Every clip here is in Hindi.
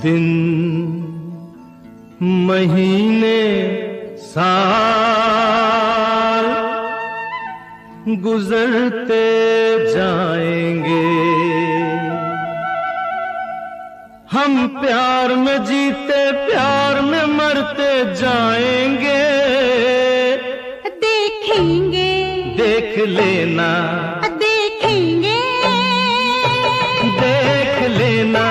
दिन महीने साल गुजरते जाएंगे, हम प्यार में जीते प्यार में मरते जाएंगे। देखेंगे देख लेना, देखेंगे देख लेना,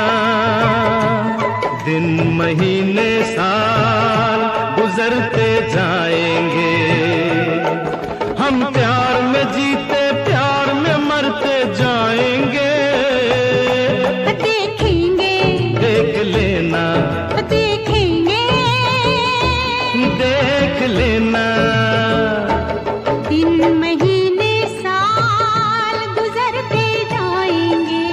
दिन महीने साल गुजरते जाएंगे, हम प्यार में जीते प्यार में मरते जाएंगे। देखेंगे देख लेना, देखेंगे देख लेना, दिन महीने साल गुजरते जाएंगे,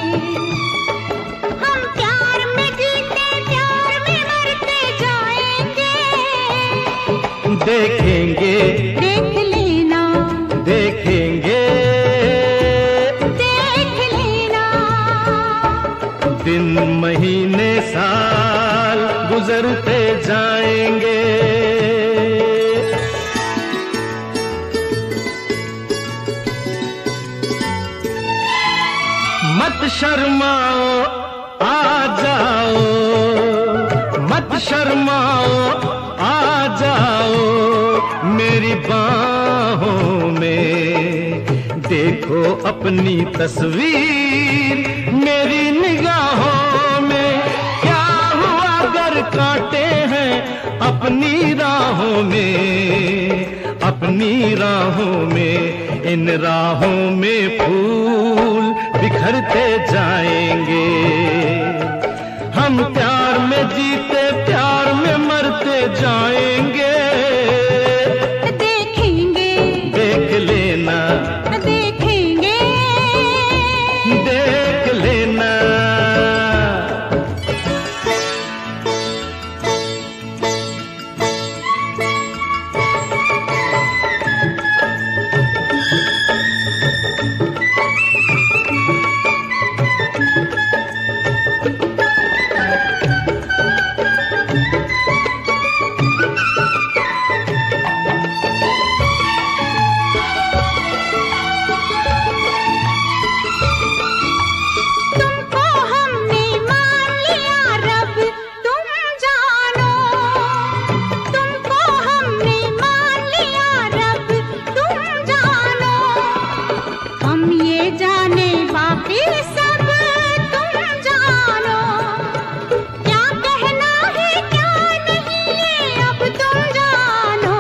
हम प्यार में जीते प्यार में मरते जाएंगे। देखेंगे देख लेना, देखेंगे देख लेना, दिन महीने साल गुजरते जाएंगे। मत शर्माओ आ जाओ, मत शर्माओ आ जाओ, मेरी बाहों में देखो अपनी तस्वीर, मेरी निगाहों में क्या हुआ अगर कांटे हैं अपनी राहों में, अपनी राहों में, इन राहों में फूल बिखरते जाएंगे, हम प्यार में जीते प्यार में मरते जाएंगे। देखेंगे देख लेना, देखेंगे देख लेना, तुमको हमने मान लिया रब तुम जानो, तुमको हमने मान लिया रब तुम जानो, हम ये जाने बाकी सब तुम जानो, क्या कहना है क्या नहीं ये अब तुम जानो,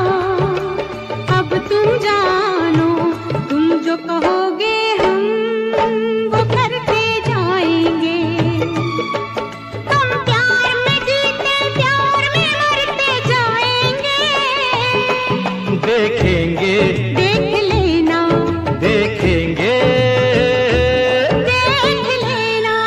अब तुम जानो, तुम जो कहोगे हम वो करते जाएंगे, हम प्यार में जीते प्यार में मरते जाएंगे। देखेंगे देख लेना, देखेंगे देख लेना,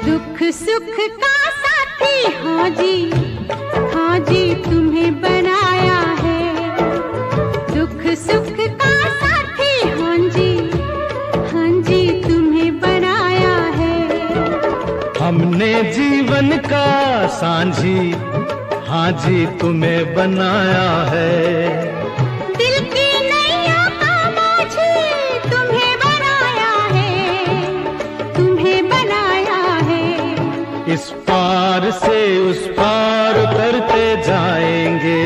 दुख सुख का साथी हाँ जी तुम्हें बनाया है, दुख सुख का साथी हाँ जी तुम्हें बनाया है, हमने जीवन का सांझी हाँ जी तुम्हें बनाया है, दिल की नैया का माझी तुम्हें बनाया है, तुम्हें बनाया है, इस पार से उस पार करते जाएंगे,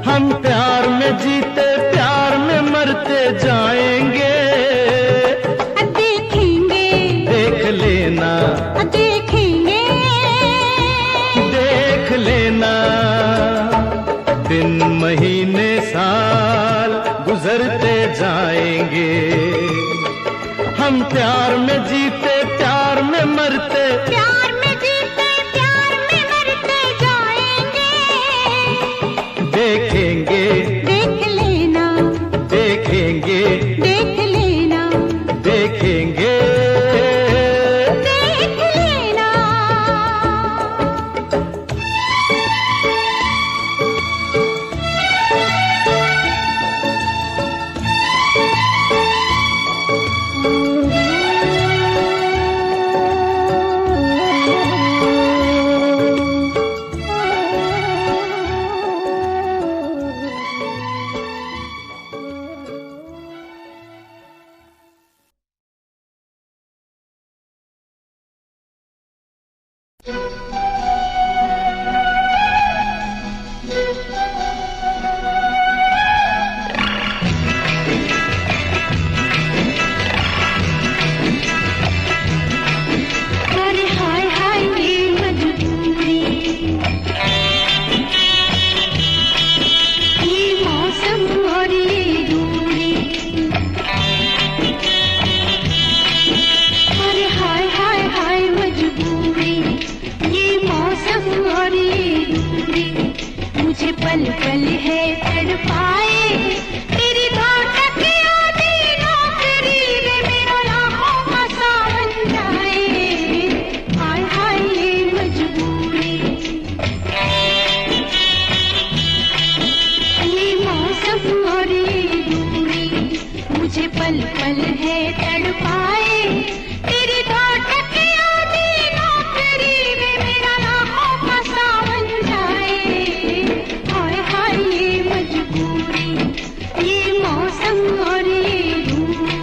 हम प्यार में जीते प्यार में मरते जाएंगे। देखेंगे देख लेना, देखेंगे देख लेना, दिन महीने साल गुजरते जाएंगे, हम हम प्यार में जीते प्यार में मरते, प्यार में जीते प्यार में मरते जाएंगे। देखेंगे देख लेना, देखेंगे देख लेना, देखेंगे देख लेना। अरे हाय हाय ये मजबूरी, ये मौसम और ये दूरी। अरे हाय हाय हाय मजबूरी, ये मौसम और ये दूरी। मुझे पल पल है तड़पाए, तेरी धड़कन की आधी नौकरी वे मेरा लाखों का सावन जाए। हाय हाय ये मजबूरी, ये मौसम और ये दूरी। मुझे पल पल है तड़पाए, तेरी धड़कन की आधी नौकरी वे मेरा लाखों का सावन जाए। हाय हाय ये मजबूरी, ये मौसम और ये दूरी।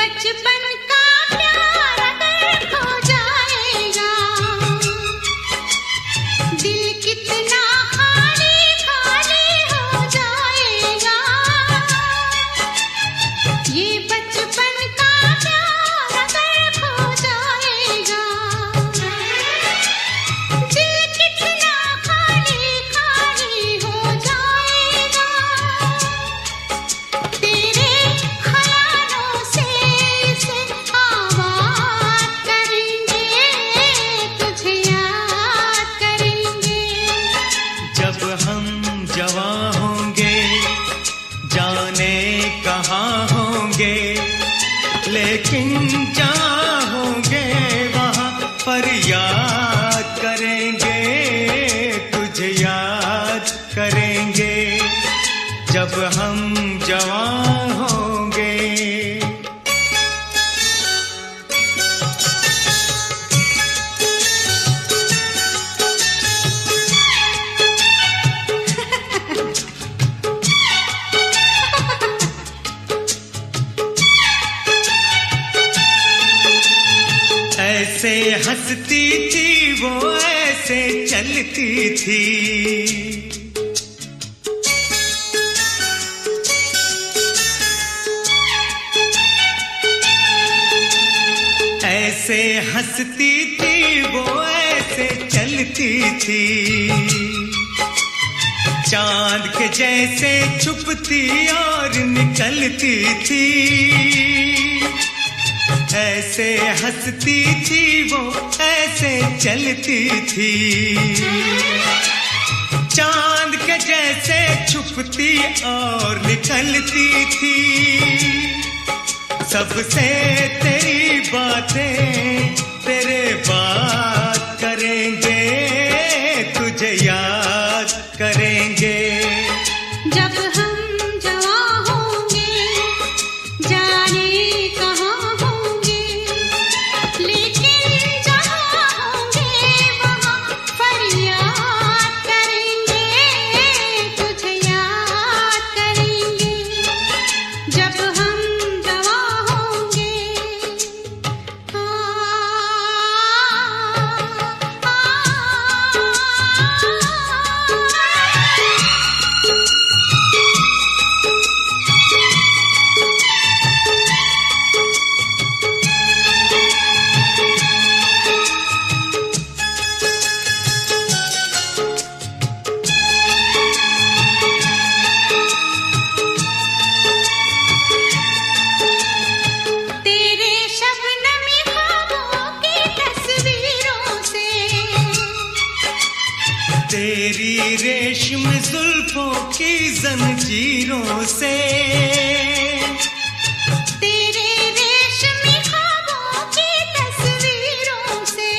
बचपन का प्यार अगर खो जाएगा, दिल कितना खाली खाली हो जाएगा। ये बचपन का प्यार अगर खो जाएगा, दिल कितना खाली खाली हो जाएगा। तेरे ख्यालों से इसे आबाद करेंगे, तुझे याद करेंगे। जब हम जवां होंगे जाने कहाँ होंगे, लेकिन जहाँ होंगे वहाँ पर याद करेंगे, तुझे याद करेंगे। जब हम जवां होंगे। ऐसे हंसती थी वो, ऐसे चलती थी, ऐसे हंसती थी वो, ऐसे चलती थी। चांद के जैसे छुपती और निकलती थी, ऐसे हंसती थी वो, ऐसे चलती थी। चांद के जैसे छुपती और निकलती थी। सबसे तेरी बातें तेरे बात करेंगे, तुझे याद करेंगे। जब हम जवां होंगे जाने कहाँ होंगे, लेकिन जहाँ होंगे वहाँ फरियाद करेंगे, तुझे याद करेंगे। जब हम जवां होंगे। तेरे शबनमी ख्वाबों की तस्वीरों से, तेरी रेशम जुल्फों की जंजीरों से, तेरे रेशमी ख्वाबों की तस्वीरों से,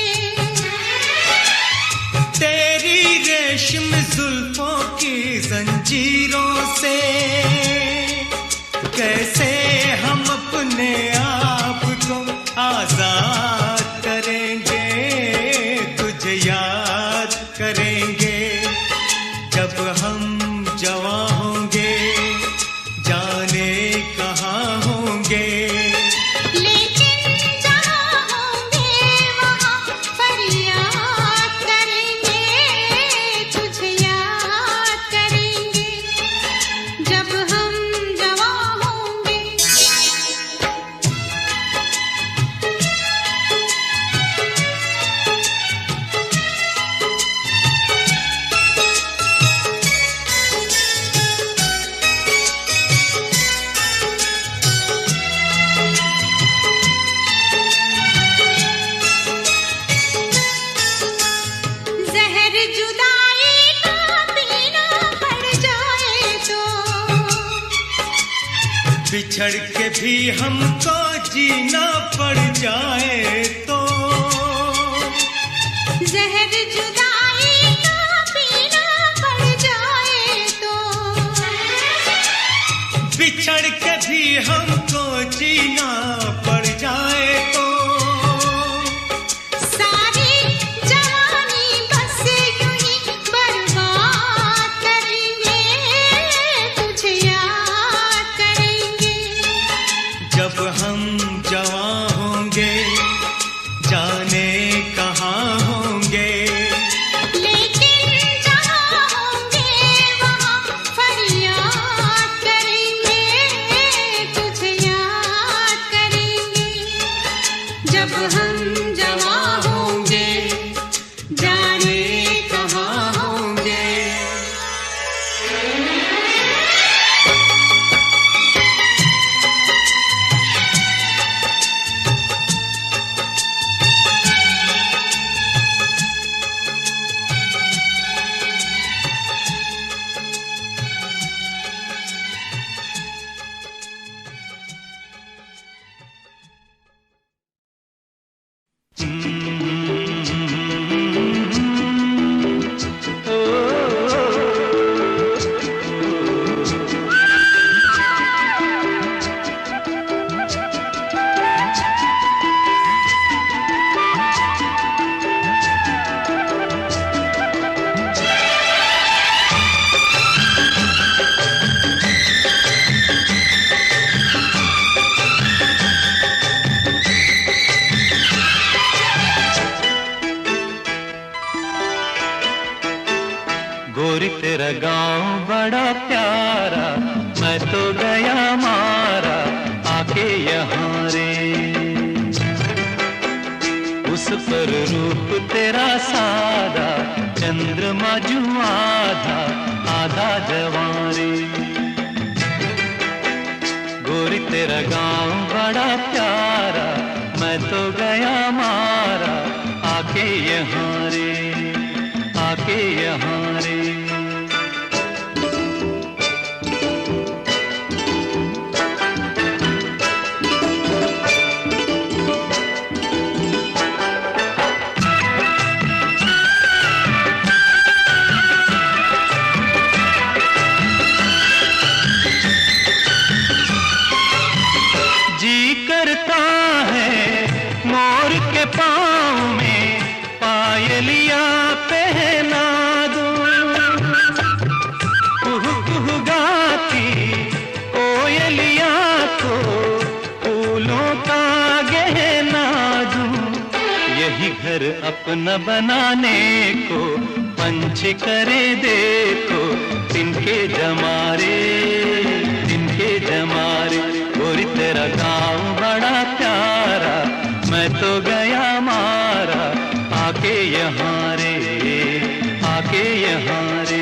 तेरी रेशम जुल्फों की जंजीरों से। कैसे हम अपने आप को आजाद करेंगे, तुझे याद करेंगे। जब हम जवां होंगे जाने कहाँ होंगे, लेकिन जहाँ होंगे वहाँ फरियाद करेंगे, तुझे याद करेंगे। जब हम जवां होंगे। जहर जुदाई का पीना पड़ जाए तो, बिछड़ के भी हमको जीना पड़ जाए तो। जहर जुदाई का पीना पड़ जाए तो, बिछड़ के भी हमको जीना पड़ जाए तो। सारी जवानी बस यूं ही बर्बाद करेंगे, तुझे याद करेंगे। जब हम जवां होंगे, जाने कहाँ होंगे। लेकिन जहाँ होंगे वहाँ फरियाद करेंगे, तुझे याद करेंगे। जब हम जवां होंगे, जाने कहाँ होंगे। गोरी तेरा गांव बड़ा प्यारा, मैं तो गया मारा आके यहाँ रे। उस पर रूप तेरा सादा, चंद्रमा जू आधा आधा जवां रे। गोरी तेरा गांव बड़ा प्यारा, मैं तो गया मारा आके यहाँ रे, आके यहाँ रे। जी करता है मोर के पाँव में पायलिया पहना दूं, कुहू कुहू गाती कोयलिया को फूलों का गहना दूं। यही घर अपना बनाने को पंछी करे देखो, तिनके जमारे, तिनके जमारे। गोरी तेरा गाँव बड़ा प्यारा, मैं तो गया मारा आके यहाँ रे, आके यहाँ रे।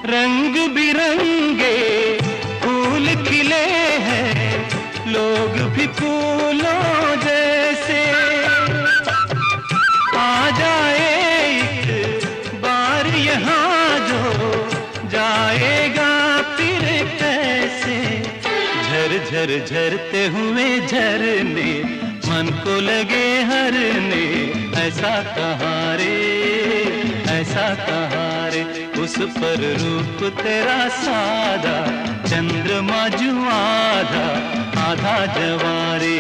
रंग बिरंगे फूल खिले हैं, लोग भी फूलों जैसे। आ जाए एक बार यहाँ जो, जाएगा फिर कैसे। झर झर झरते हुए झरने मन को लगे हरने, ऐसा कहाँ रे, ऐसा कहाँ रे। उस पर रूप तेरा सादा, चंद्रमा जू आधा आधा जवारे,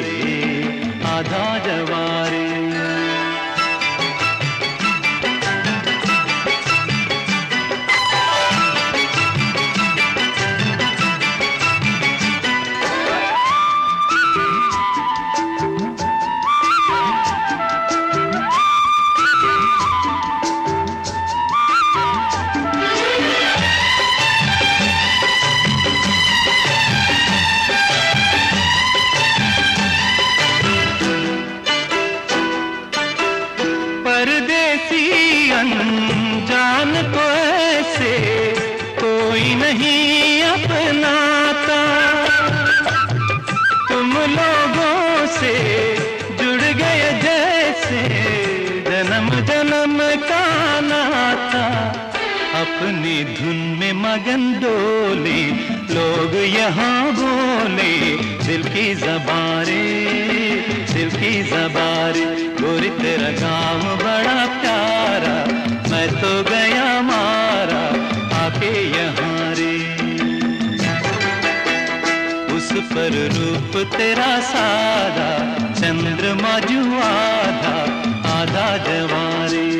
आधा जवारे। अनजान को ऐसे कोई नहीं अपनाता, तुम लोगों से जुड़ गए जैसे जन्म जन्म का नाता। अपनी धुन में मगन डोले लोग यहाँ बोले दिल की ज़बारे, दिल की ज़बारे। गोरी तेरा गाँव बड़ा प्यारा, मैं तो गया मारा आके यहाँ रे। उस पर रूप तेरा सादा, चंद्रमा जो आधा आधा जवारे।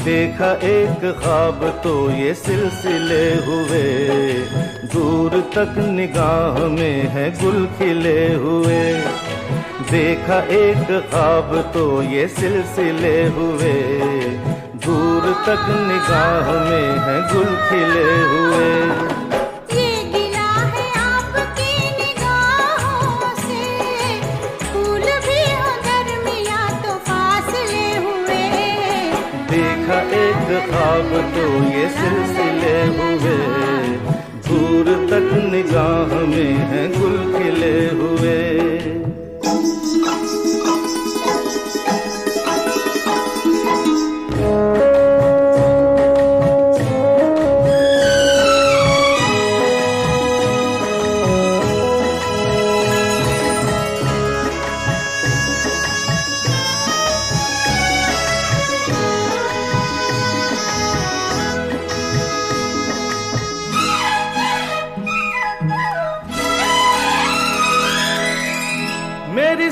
देखा एक ख्वाब तो ये सिलसिले हुए, दूर तक निगाह में है गुल खिले हुए। देखा एक ख्वाब तो ये सिलसिले हुए, दूर तक निगाह में है गुल खिले हुए। एक ख्वाब तो ये सिलसिले हुए, दूर तक निगाह में है गुल खिले हुए।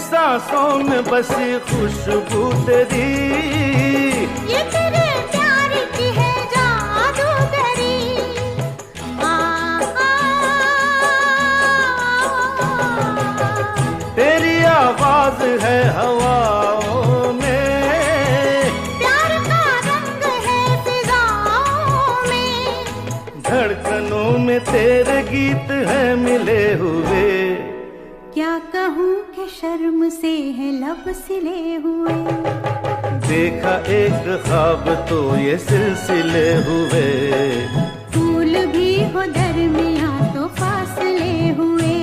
सांसों में बसी खुशबू तेरी, ये तेरे प्यार की है जादूगरी। तेरी आवाज है हवाओं में, प्यार का रंग है फिजाओं में। धड़कनों में तेरे गीत है मिले हुए। क्या कहूँ कि शर्म से है लब सिले हुए। देखा एक ख्वाब तो ये सिलसिले हुए, फूल भी हो दरमियां तो फासले हुए।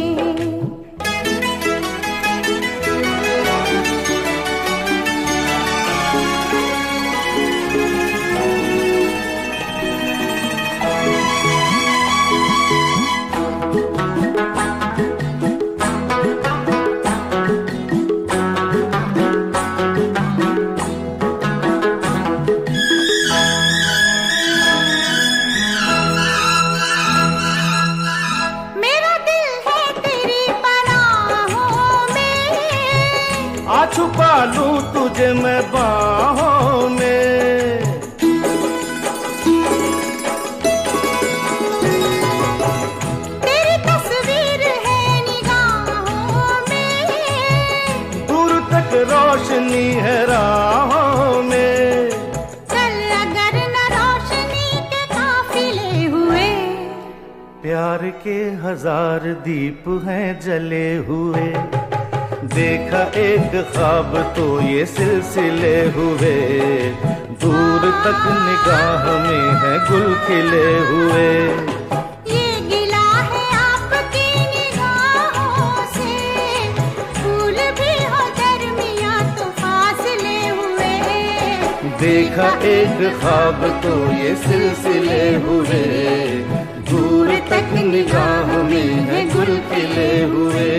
छुपा लूं तुझे मैं बाहों में, रोशनी है राहों में। कल अगर न रोशनी के काफिले हुए, प्यार के 1000 दीप हैं जले हुए। देखा एक ख्वाब तो ये सिलसिले हुए, दूर तक निगाह में है गुल खिले हुए। ये गिला है आपकी निगाहों से, फूल भी हो दरमियां तो फासले हुए। देखा एक ख्वाब तो ये सिलसिले हुए, दूर तक निगाह में है गुल खिले हुए।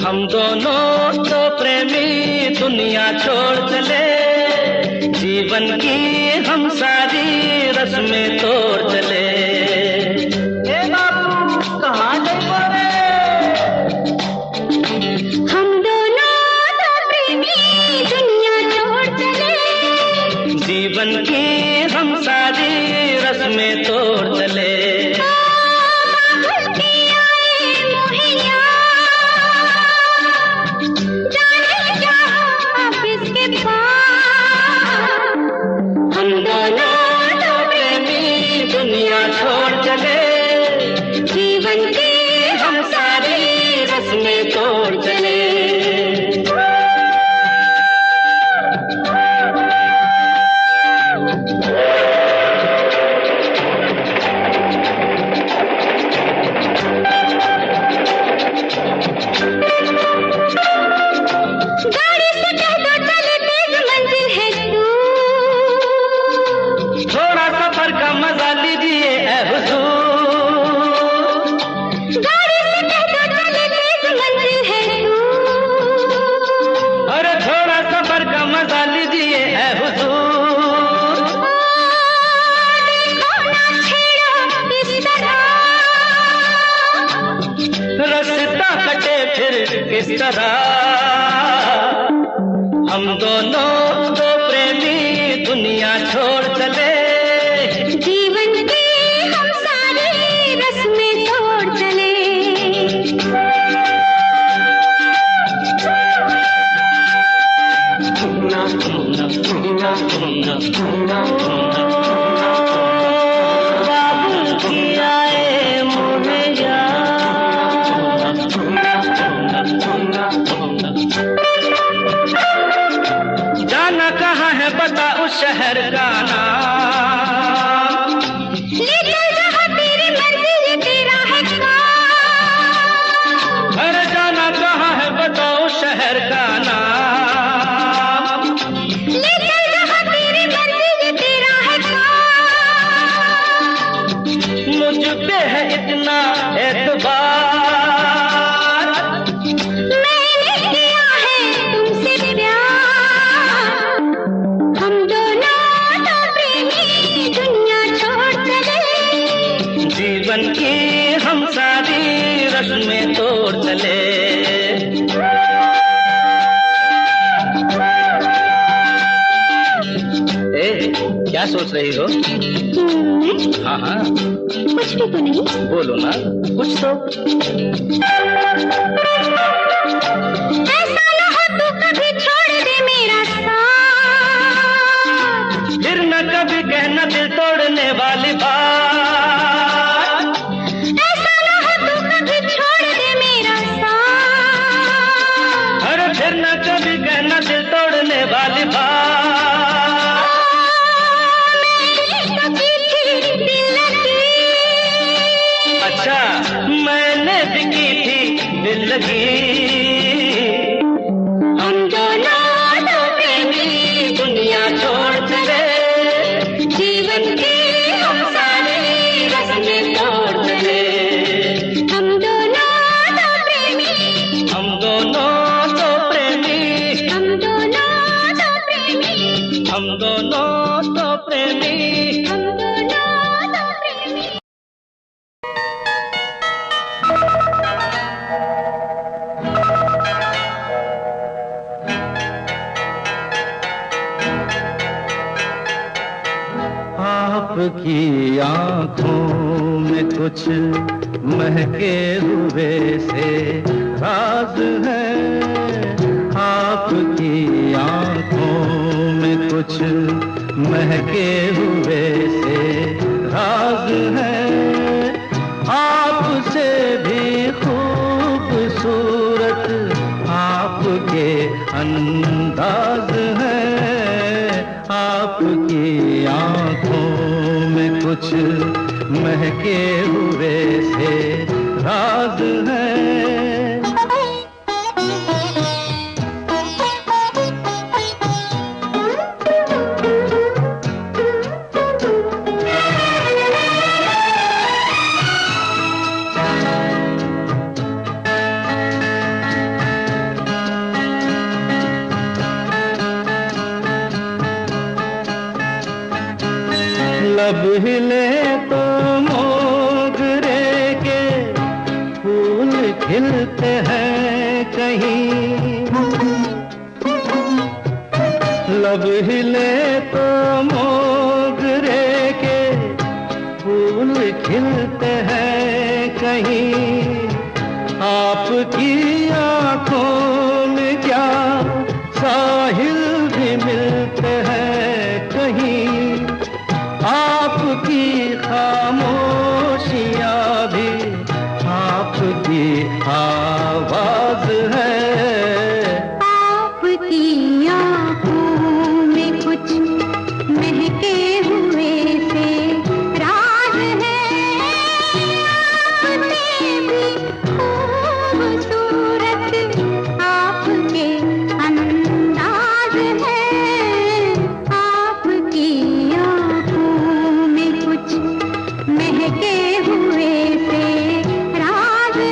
हम दोनों तो प्रेमी दुनिया छोड़ चले, जीवन की हम सारी रस्में तोड़ चले। ए बाबू कहाँ गए बोले? हम दोनों तो प्रेमी दुनिया छोड़ चले, जीवन की हम सारी रस्में तोड़ चले। हम दोनों तो प्रेमी दुनिया छोड़ चले, जीवन की हम सारी रस्में तोड़ चले। गाड़ी से कह दो चले तेज मंजिल है तू, थोड़ा सफर का मजा लीजिए ऐ हुजूर। गाड़ी से कह दो चले तेज मंजिल है तू, अरे थोड़ा सफर का मजा लीजिए ऐ हुजूर। देखो ना छेड़ो इस तरह, रास्ता कटे फिर किस तरह। हम दोनों तो प्रेमी दुनिया छोड़ चले, जीवन की हम सारी रस्में तोड़ चले। बाबू की आए मोहे जाना कहाँ है बता उस शहर का नाम। ले चल जहाँ तेरी मर्जी ये तेरा है काम। अरे जाना कहाँ है बता उस शहर का नाम। ले चल जहाँ तेरी मर्जी ये तेरा है काम। मुझ पे है इतना एतबार, मैंने किया है तुमसे प्यार। हम दोनों तो प्रेमी दुनिया छोड़ चले, जीवन की हम सारी रस्में तोड़ चले। ए, क्या सोच रही हो? हाँ हाँ कुछ भी तो नहीं। बोलो ना कुछ तो। ऐसा न हो तू कभी छोड़ दे मेरा साथ, फिर न कभी कहना दिल तोड़ने वाली बात। ऐसा न हो तू कभी छोड़ दे मेरा साथ। अरे फिर न कभी कहना दिल तोड़ने वाली बात। अच्छा मैंने भी की थी दिल लगी। हम दोनों आपकी आंखों में कुछ महके हुए से राज है, आपकी आंखों में कुछ महके हुए से राज है, आपसे भी खूबसूरत आपके अंदाज है, आपकी आंखों में कुछ महके हुए से राज है। लब हिले तो मोगरे के फूल खिलते हैं कहीं, लब हिले तो मोगरे के फूल खिलते हैं कहीं, आपकी आंखों में क्या साहिल भी मिलते हैं कहीं, आपकी खामोशियाँ भी आपकी आवाज है, आपकी आंखों में कुछ महके हुए से राज है, आपसे भी खूबसूरत आपके अंदाज है, आपकी महके हुए से राज है।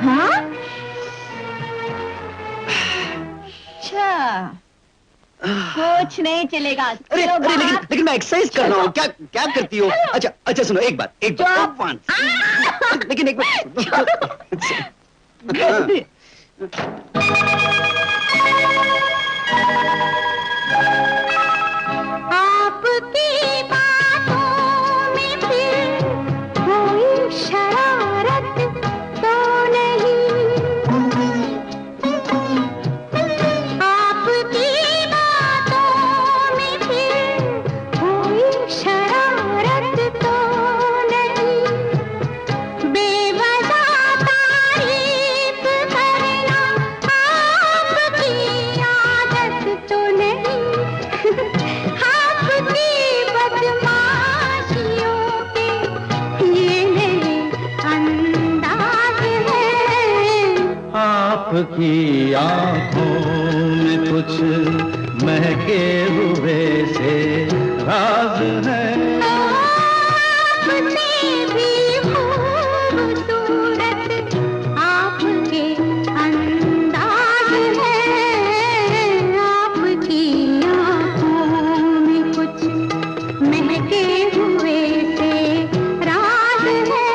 हाँ? अच्छा, कुछ नहीं चलेगा। अरे लेकिन मैं एक्सरसाइज कर रहा हूँ। क्या क्या करती हो? अच्छा सुनो, एक बात लेकिन एक आपकी बातों में फिर कोई शरारत तो नहीं, आपकी बातों में फिर कोई शरारत तो नहीं, बेवजह तारीफ करना आपकी आदत तो नहीं, आपकी बदमाशियों के ये मेरे अंदाज है, आपकी आंखों में कुछ महके हुए से राज है, आपसे भी खूबसूरत आपके अंदाज है, आपकी आंखों में कुछ महके हुए से राज है।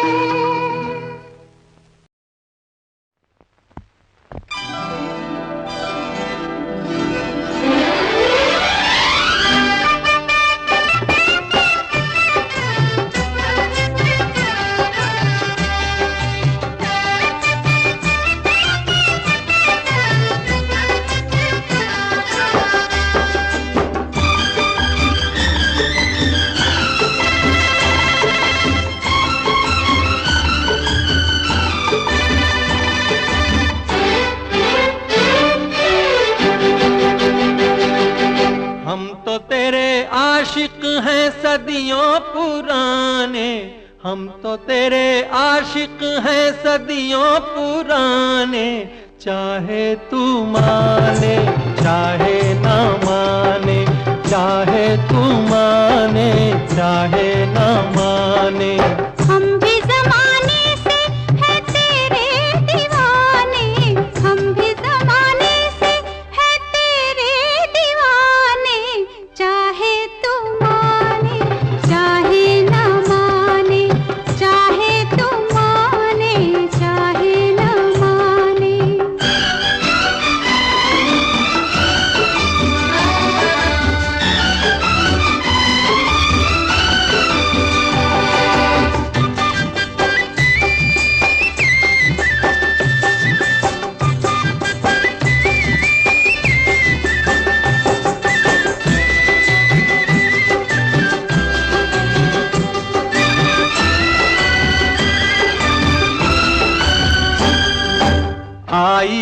हम तो तेरे आशिक हैं सदियों पुराने, हम तो तेरे आशिक हैं सदियों पुराने, चाहे तू माने चाहे ना माने, चाहे तू माने चाहे ना माने, हम भी ज़माने से है तेरे दीवाने, हम भी ज़माने से है तेरे दीवाने, चाहे तू माने चाहे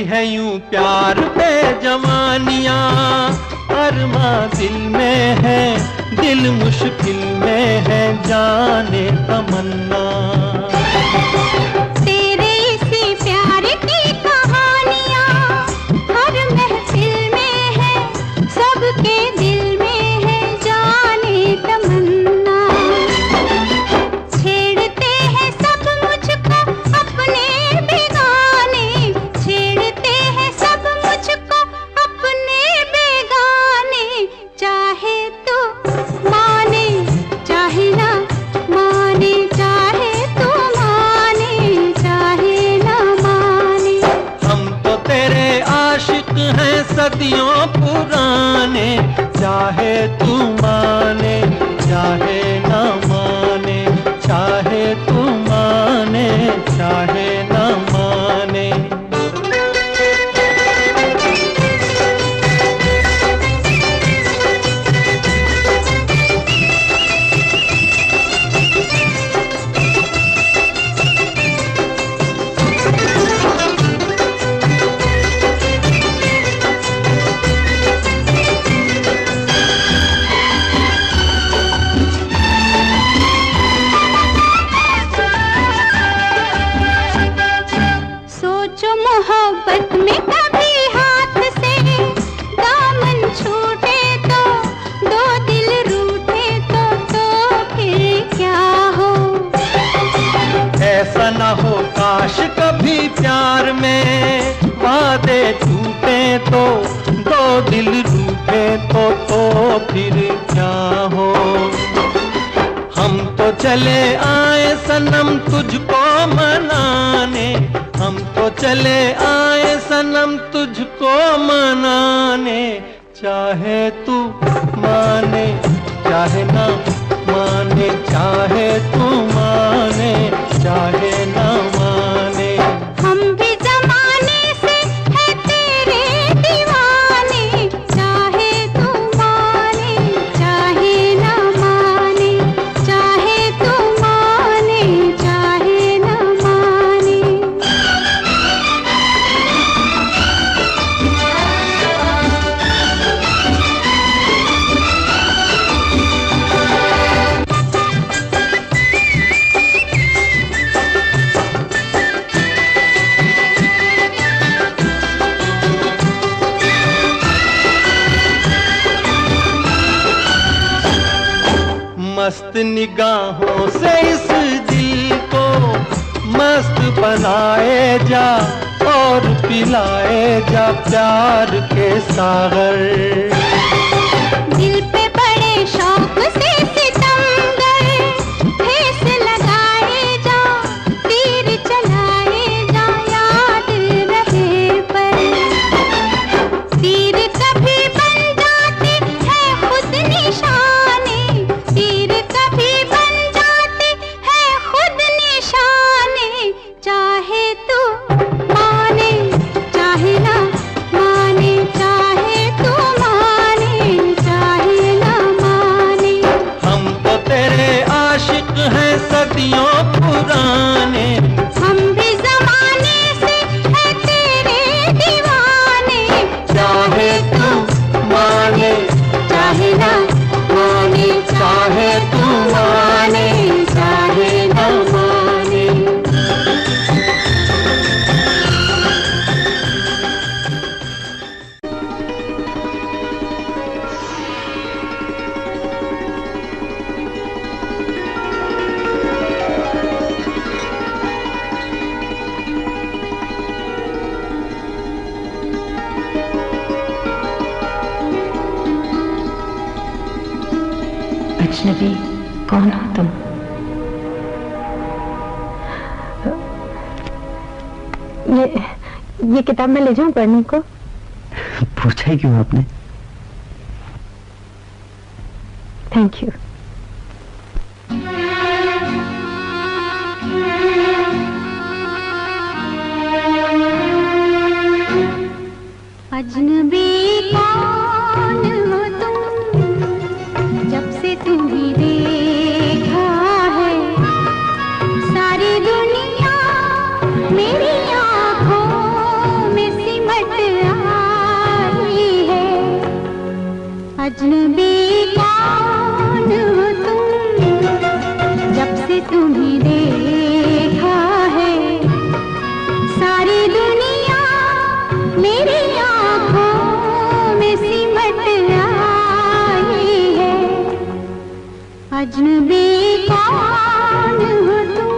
है यूं प्यार पे जवानियां, अरमा दिल में है, दिल मुश्किल में है, जाने तमन्ना। तेरे इसी प्यार की कहानियां हर महफिल में है, सबके दिल में है, जाने तमन्ना। छेड़ते हैं सब मुझको अपने बेगाने, छेड़ते हैं सब मुझको अपने बेगाने, चाहे तो माने चाहे ना माने, चाहे तो माने चाहे ना माने। हम तो तेरे आशिक हैं सदियों पुराने, चाहे तू माने चाहे ना माने, चाहे तू माने चाहे ना माने। सोचो मोहब्बत में कभी हाथ से दामन छूटे तो, दो दिल रूठे तो फिर क्या हो। ऐसा ना हो काश कभी प्यार में वादे टूटे तो, दो दिल रूठे तो फिर क्या हो। हम तो चले आए सनम तुझको मनाने, हम तो चले आए सनम तुझको मनाने, चाहे तू माने चाहे ना माने, चाहे तू माने चाहे ना माने। हम भी जमाने से है तेरे दीवाने, चाहे तू माने चाहे ना माने, चाहे तू माने चाहे ना माने। मस्त निगाहों से इस दिल को मस्त बनाए जा, और पिलाए जा प्यार के सागर। दिल पे बड़े शौक से सितमगर ठेस लगाए जा, तीर चलाए जा, याद रहे पर। तीर कभी बन जाते हैं खुद निशाने, तीर कभी बन जाते हैं खुद निशाने, चाहे तू माने चाहे ना माने, चाहे तू माने चाहे ना माने। हम तो तेरे आशिक हैं सदियों पुराने, हम भी जमाने से है तेरे दीवाने, चाहे तू माने चाहे ना माने, चाहे तू माने चाहे ना माने। अजनबी कौन हो तुम? ये किताब मैं ले जाऊं पढ़ने को? पूछा ही क्यों आपने? Thank you. अजनबी कौन हो तुम, जब से तुम्हें देखा है सारी दुनिया मेरी आँखों में सी अजनबी कौन हो तुम, जब से तुम्हें देखा है सारी दुनिया मेरी आँखों में सिमट आई है। अजनबी कौन हो तुम।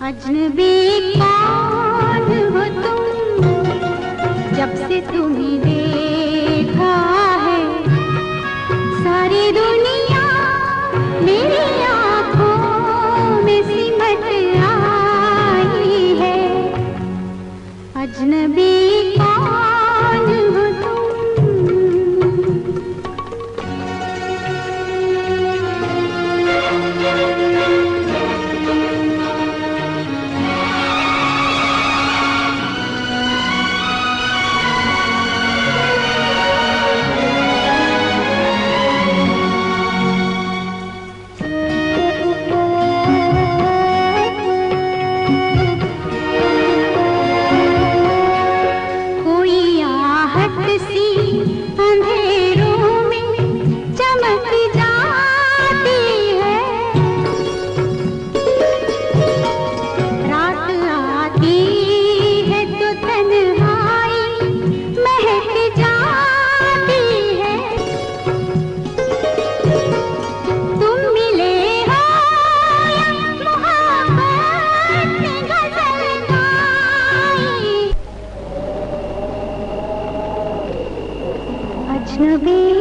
अजनबी कौन हो तुम, जब से तुम्हें देखा है सारी दुनिया मेरी आँखों में सिमट आई है। अजनबी कौन हो तुम। अजनबी